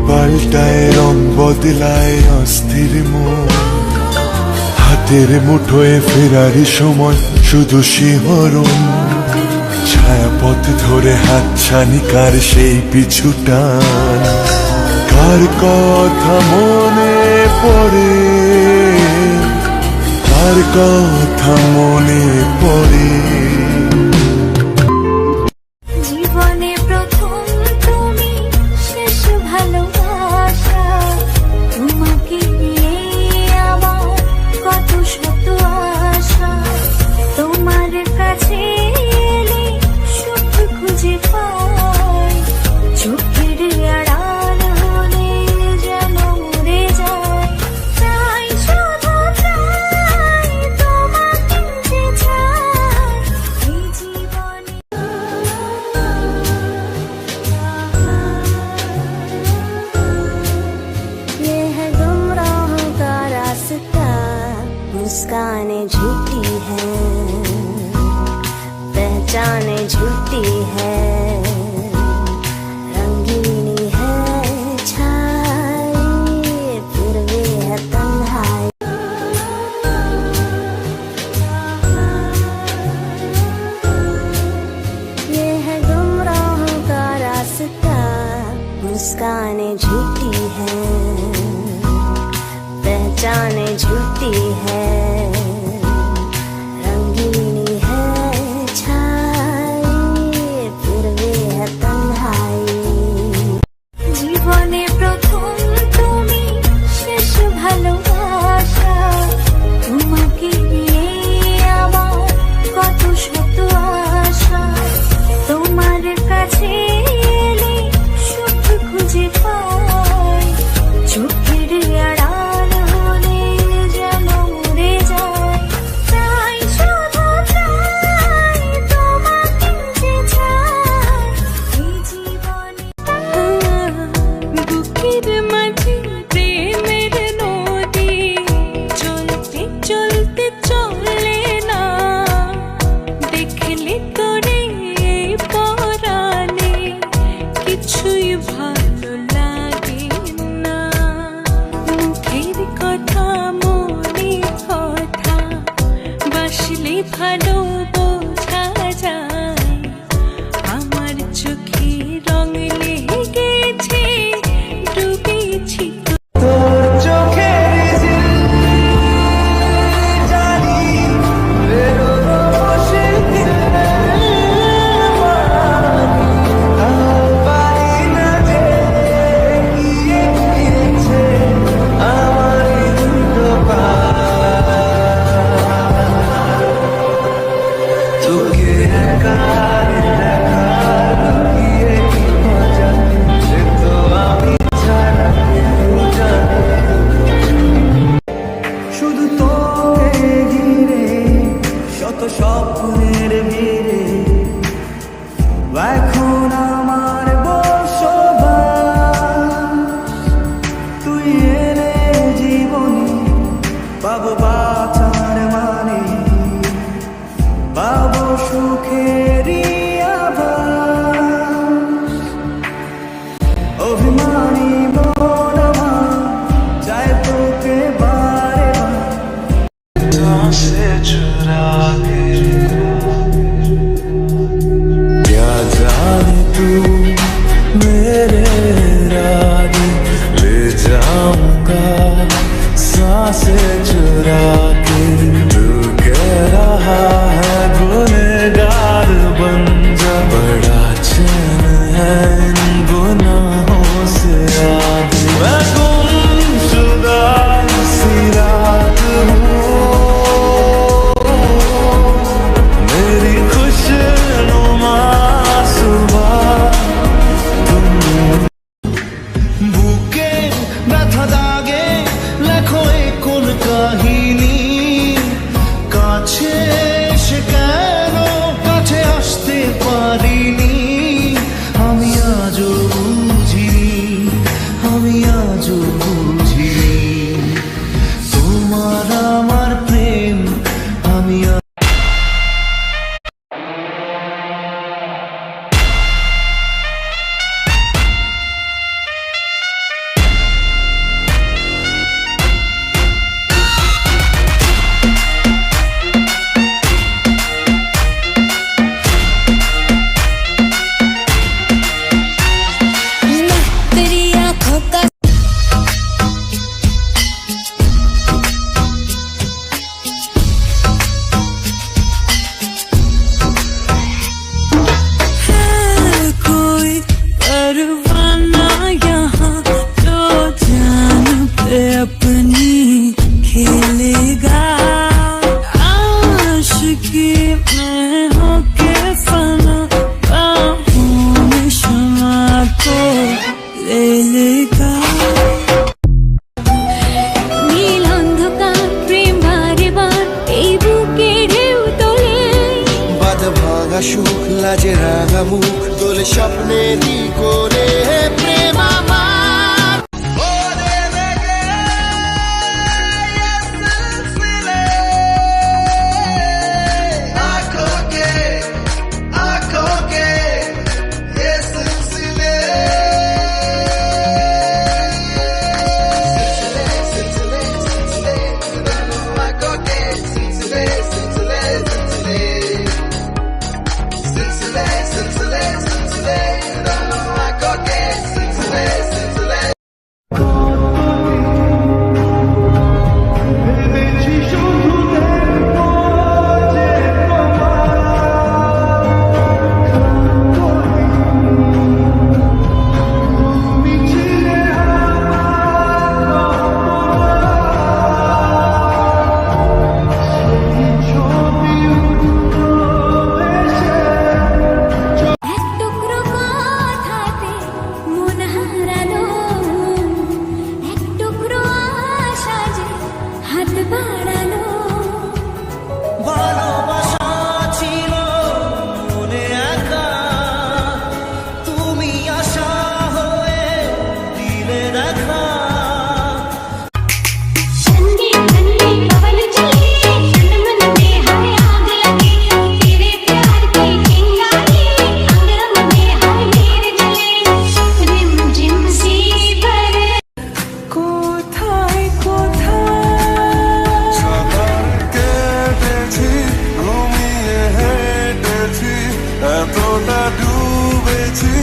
পাল্টায় রং বদলায় অস্থির মন, হাতের মুঠোয় ফেরার সময় শুধু শিহরণ, ছায়াপথ ধরে হাতছানি কার সেই পিছু টান, কার কথা মনে পড়ে, কার কথা মনে পড়ে। मुस्कानें झूठी हैं, पहचानें झूठी हैं, रंगीनी है छाई फिर भी है तन्हाई। ये है गुमराहों का रास्ता, मुस्कानें झूठी हैं, पहचानें झूठी है, रंगीनी है छाई फिर भी है तन्हाई। जीवने प्रथम তুমি শেষ ভালোবাসা, তোমাকে নিয়ে আমার কত শত আশা, তোমার কাছে এলে সুখ খুঁজে পাই, চোখের আড়াল ভালো বোঝা যায়, আমার চোখে রং লেগেছে, ডুবেছি তোর চোখের জানি ভালোবাসতে পারিনি, আমি আজও বুঝিনি, আমি আজও বুঝিনি তোমার আমার প্রেম। আমি तेरी आंखों का है कोई परवाना यहाँ जो जान पे अपनी खेलेगा, आशिकी में होके फना बाहों में शमा को ले लेगा। নীল অন্ধকার প্রেম বারে বার এই বুকে ঢেউ তোলে, বাদ ভাঙা সুখ লাজে রাঙা মুখ তোলে স্বপ্নেরই করে প্রেম আমার। এক টুকরো কথাতে মন হারালো, এক টুকরো আশা যে হাত বাড়ালো। ভালোবাসা ছিল মনে একা, তুমি আশা হয়ে দিলে দেখা। ठंडी ठंडी पवन चले, तन मन में हमें आग लगे, तेरे प्यार की चिंगारी अंग रंग में हर मेरे जले, रिम झिम सी बरे कोथाय कोथाय সাঁতার কেটেছি ঘুমিয়ে হেঁটেছি এতটা ডুবেছি